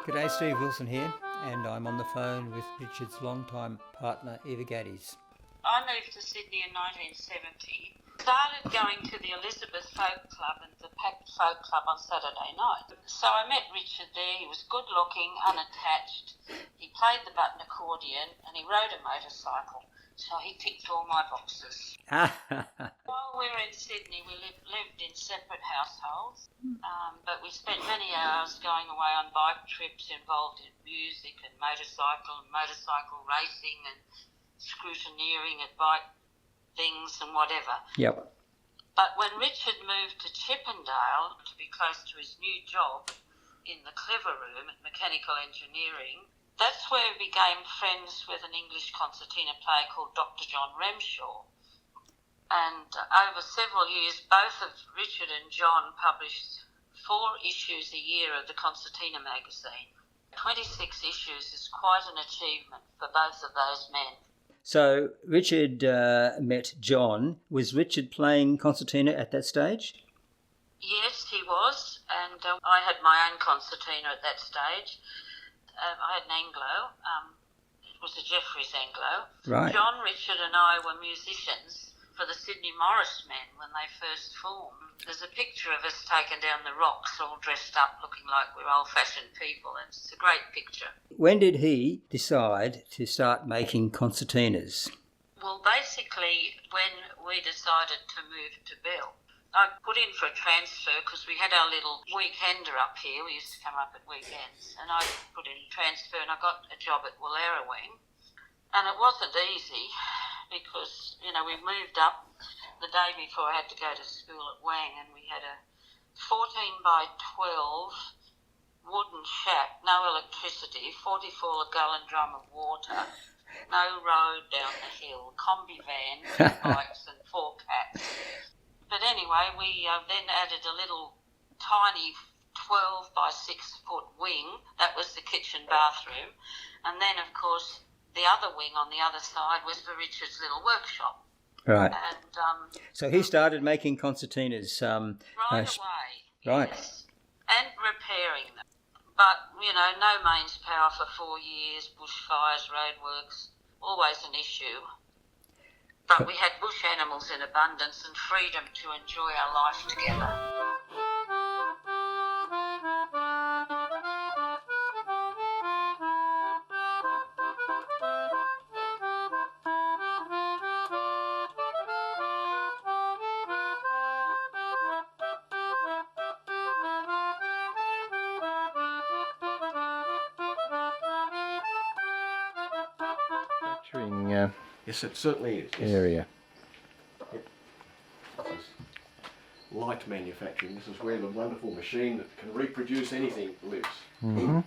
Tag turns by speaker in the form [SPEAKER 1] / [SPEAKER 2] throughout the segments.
[SPEAKER 1] G'day, Steve Wilson here, and I'm on the phone with Richard's longtime partner, Eva Gaddies.
[SPEAKER 2] I moved to Sydney in 1970. Started going to the Elizabeth Folk Club and the Pact Folk Club on Saturday night. So I met Richard there. He was good looking, unattached. He played the button accordion and he rode a motorcycle. So he ticked all my boxes. While we were in Sydney, we lived in separate households, but we spent many hours going away on bike trips involved in music and motorcycle racing and scrutineering at bike things and whatever.
[SPEAKER 1] Yep.
[SPEAKER 2] But when Richard moved to Chippendale to be close to his new job in the Clever Room at Mechanical Engineering, that's where we became friends with an English concertina player called Dr. John Remshaw. And over several years, both of Richard and John published 4 issues a year of the Concertina magazine. 26 issues is quite an achievement for both of those men.
[SPEAKER 1] So Richard met John. Was Richard playing concertina at that stage?
[SPEAKER 2] Yes, he was, and I had my own concertina at that stage. I had an Anglo. It was a Jeffries Anglo.
[SPEAKER 1] Right.
[SPEAKER 2] John, Richard and I were musicians for the Sydney Morris Men when they first formed. There's a picture of us taken down the rocks, all dressed up, looking like we're old-fashioned people, and it's a great picture.
[SPEAKER 1] When did he decide to start making concertinas?
[SPEAKER 2] Well, basically, when we decided to move to Bell, I put in for a transfer because we had our little weekender up here. We used to come up at weekends, and I put in a transfer and I got a job at Wallerawang. And it wasn't easy because, we moved up the day before I had to go to school at Wang, and we had a 14 by 12 wooden shack, no electricity, 44 gallon drum of water, no road down the hill, combi van, 2 bikes and 4 cats. But anyway, we then added a little tiny 12 by 6 foot wing. That was the kitchen bathroom. And then, of course, the other wing on the other side was for Richard's little workshop.
[SPEAKER 1] Right.
[SPEAKER 2] And
[SPEAKER 1] so he started making concertinas.
[SPEAKER 2] right away.
[SPEAKER 1] Right.
[SPEAKER 2] Yes. And repairing them. But, no mains power for 4 years, bushfires, roadworks, always an issue. But we had bush animals in abundance and freedom to enjoy our life together.
[SPEAKER 3] Yes, it certainly is. Yes.
[SPEAKER 4] Area.
[SPEAKER 3] Yep. This is light manufacturing. This is where the wonderful machine that can reproduce anything lives.
[SPEAKER 4] Mm-hmm.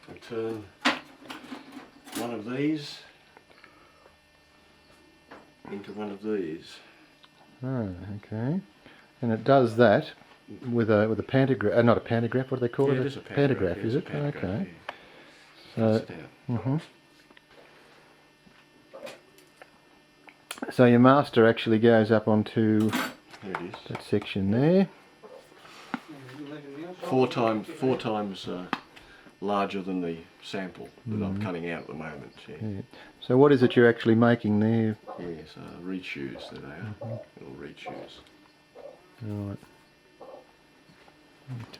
[SPEAKER 3] And turn one of these into one of these.
[SPEAKER 4] Oh, okay. And it does that with a pantograph. Not a pantograph. What do they call it?
[SPEAKER 3] It is a pantograph.
[SPEAKER 4] Is it?
[SPEAKER 3] Pantograph,
[SPEAKER 4] Okay.
[SPEAKER 3] Yeah.
[SPEAKER 4] So your master actually goes up onto
[SPEAKER 3] There it is.
[SPEAKER 4] that section there.
[SPEAKER 3] 4 times larger than the sample that I'm cutting out at the moment. Yeah.
[SPEAKER 4] Yeah. So what is it you're actually making there?
[SPEAKER 3] Yes, reed shoes. There they are. Little reed shoes.
[SPEAKER 4] Right.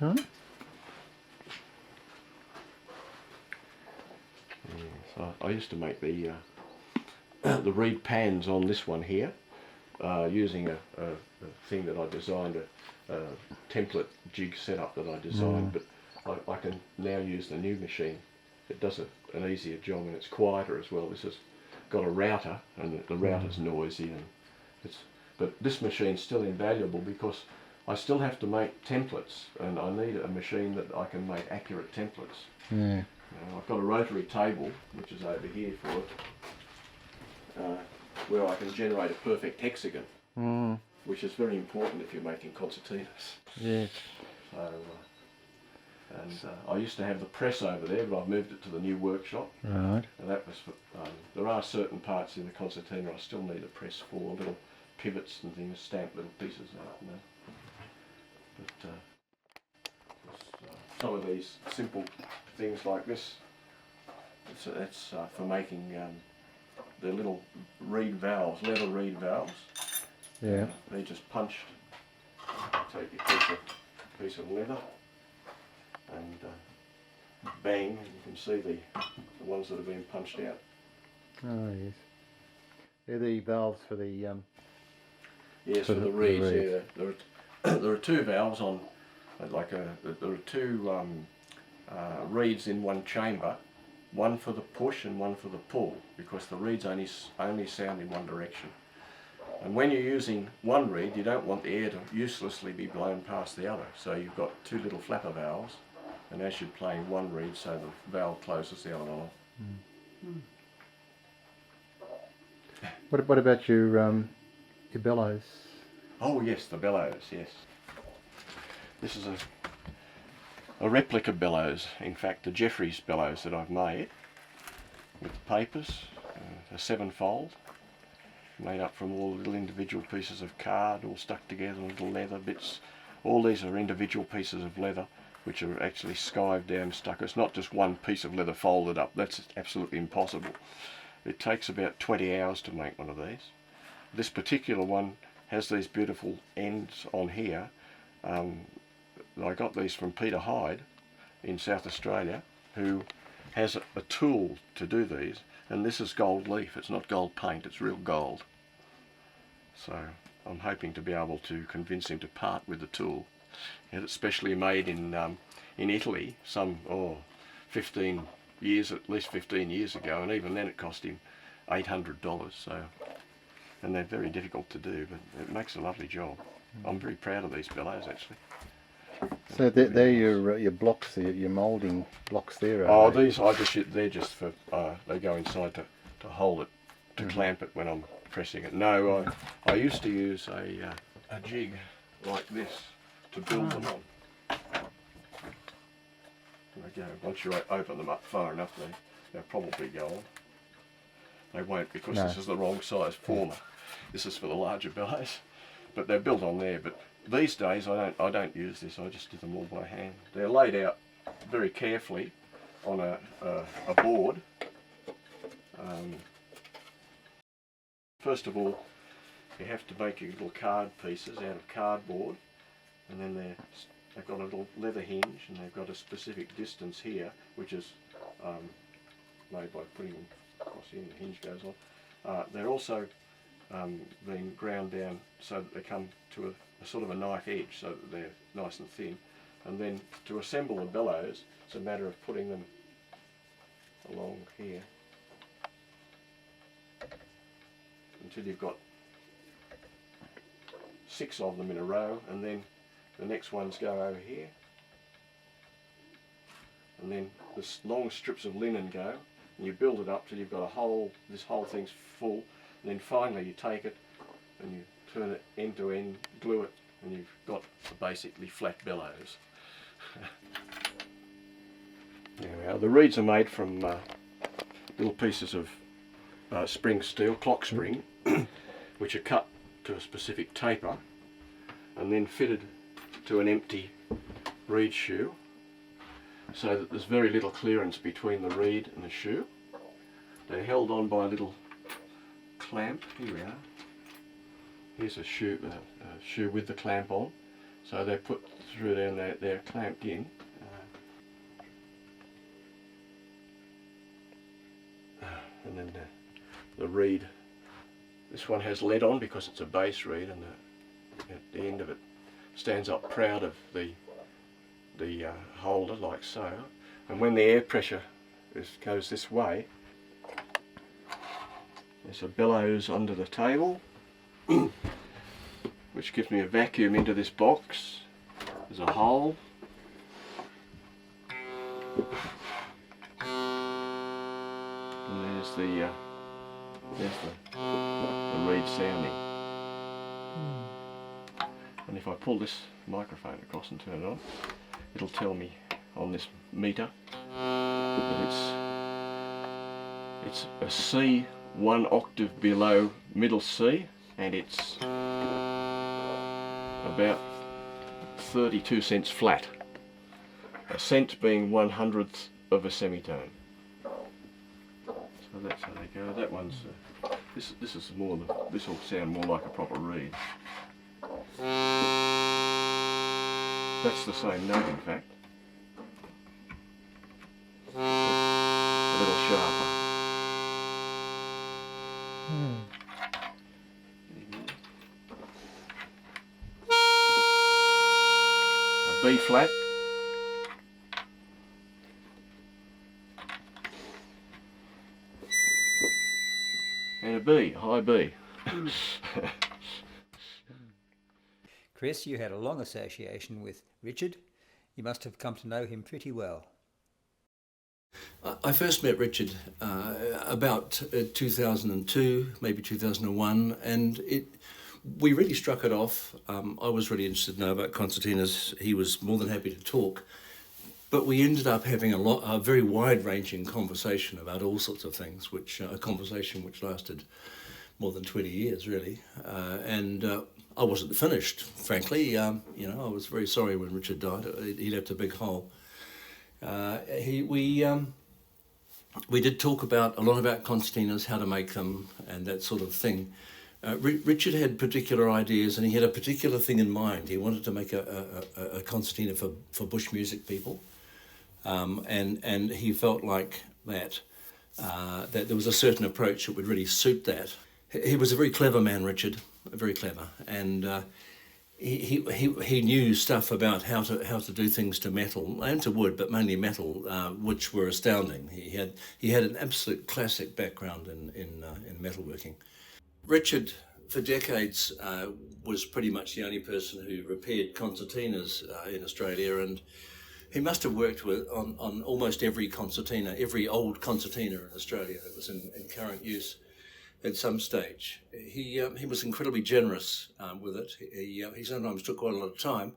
[SPEAKER 4] Okay.
[SPEAKER 3] So I used to make the reed pans on this one here, using a thing that I designed, a template jig setup that I designed. But I can now use the new machine. It does an easier job and it's quieter as well. This has got a router, and the router's noisy, but this machine's still invaluable because I still have to make templates, and I need a machine that I can make accurate templates.
[SPEAKER 4] Yeah.
[SPEAKER 3] I've got a rotary table, which is over here for it, where I can generate a perfect hexagon, which is very important if you're making concertinas.
[SPEAKER 4] Yes.
[SPEAKER 3] So And I used to have the press over there, but I've moved it to the new workshop.
[SPEAKER 4] Right.
[SPEAKER 3] And that was for, there are certain parts in the concertina I still need a press for, little pivots and things, stamped little pieces out. You know. But some of these simple things like this, it's for making the little reed valves, leather reed valves.
[SPEAKER 4] Yeah.
[SPEAKER 3] They're just punched. Take a piece of leather and bang, and you can see the ones that have been punched out.
[SPEAKER 4] Oh yes. They're the valves for the
[SPEAKER 3] Yes, for the reeds. Yeah, there are two valves on, there are two reeds in one chamber, one for the push and one for the pull, because the reeds only sound in one direction. And when you're using one reed, you don't want the air to uselessly be blown past the other. So you've got two little flapper valves, and as you're playing one reed, so the valve closes, the other one off.
[SPEAKER 4] What about your bellows?
[SPEAKER 3] Oh yes, the bellows, yes. This is a replica bellows, in fact a Jeffries bellows that I've made with the papers, a 7-fold, made up from all little individual pieces of card all stuck together, little leather bits. All these are individual pieces of leather which are actually skived down, stuck. It's not just one piece of leather folded up, that's absolutely impossible. It takes about 20 hours to make one of these. This particular one has these beautiful ends on here. I got these from Peter Hyde in South Australia, who has a tool to do these, and this is gold leaf. It's not gold paint, it's real gold. So I'm hoping to be able to convince him to part with the tool. It's specially made in Italy some 15 years, at least 15 years ago, and even then it cost him $800. So, and they're very difficult to do, but it makes a lovely job. I'm very proud of these bellows actually.
[SPEAKER 4] So they're your blocks, your moulding blocks there.
[SPEAKER 3] Oh, these they're just for they go inside to hold it, to clamp it when I'm pressing it. No, I used to use a jig like this to build them on. There you go. Once you open them up far enough, they'll probably go on. They won't, because this is the wrong size former. This is for the larger bellows, but they're built on there. But these days I don't use this. I just do them all by hand. They're laid out very carefully on a board. First of all, you have to make your little card pieces out of cardboard, and then they've got a little leather hinge, and they've got a specific distance here, which is made by putting them across here, and the hinge goes on. They're also been ground down so that they come to a sort of a knife edge, so that they're nice and thin. And then to assemble the bellows, it's a matter of putting them along here until you've got 6 of them in a row, and then the next ones go over here, and then the long strips of linen go, and you build it up till you've got this whole thing's full, and then finally you take it and you turn it end to end, glue it, and you've got basically flat bellows. There we are. The reeds are made from little pieces of spring steel, clock spring, which are cut to a specific taper and then fitted to an empty reed shoe, so that there's very little clearance between the reed and the shoe. They're held on by a little clamp. Here we are. Here's a shoe with the clamp on. So they're put through there and they're clamped in. And then the reed, this one has lead on because it's a base reed, and at the end of it stands up proud of the holder, like so. And when the air pressure goes this way, there's a bellows under the table which gives me a vacuum into this box. There's a hole, and there's the reed sounding. And if I pull this microphone across and turn it on, it'll tell me on this meter. But it's a C 1 octave below middle C, and it's about 32 cents flat. A cent being 1/100th of a semitone. So that's how they go. That one's this is more this will sound more like a proper reed. That's the same note, in fact. A little sharper. A B flat. And a B, high B.
[SPEAKER 1] Chris, you had a long association with Richard. You must have come to know him pretty well.
[SPEAKER 5] I first met Richard about 2002, maybe 2001, and we really struck it off. I was really interested to know about concertinas. He was more than happy to talk, but we ended up having a very wide-ranging conversation about all sorts of things, a conversation which lasted more than 20 years, really. I wasn't finished, frankly. I was very sorry when Richard died. He left a big hole. We did talk a lot about concertinas, how to make them, and that sort of thing. Richard had particular ideas, and he had a particular thing in mind. He wanted to make a concertina for bush music people, and he felt like that there was a certain approach that would really suit that. He was a very clever man, Richard, very clever, and he knew stuff about how to do things to metal and to wood, but mainly metal, which were astounding. He had an absolute classic background in metalworking. Richard, for decades, was pretty much the only person who repaired concertinas in Australia, and he must have worked on almost every concertina, every old concertina in Australia that was in current use at some stage. He was incredibly generous with it. He sometimes took quite a lot of time,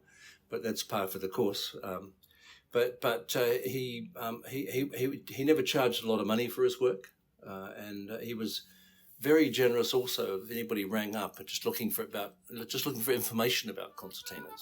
[SPEAKER 5] but that's par for the course. He never charged a lot of money for his work, and he was very generous also if anybody rang up and just looking for information about concertinas.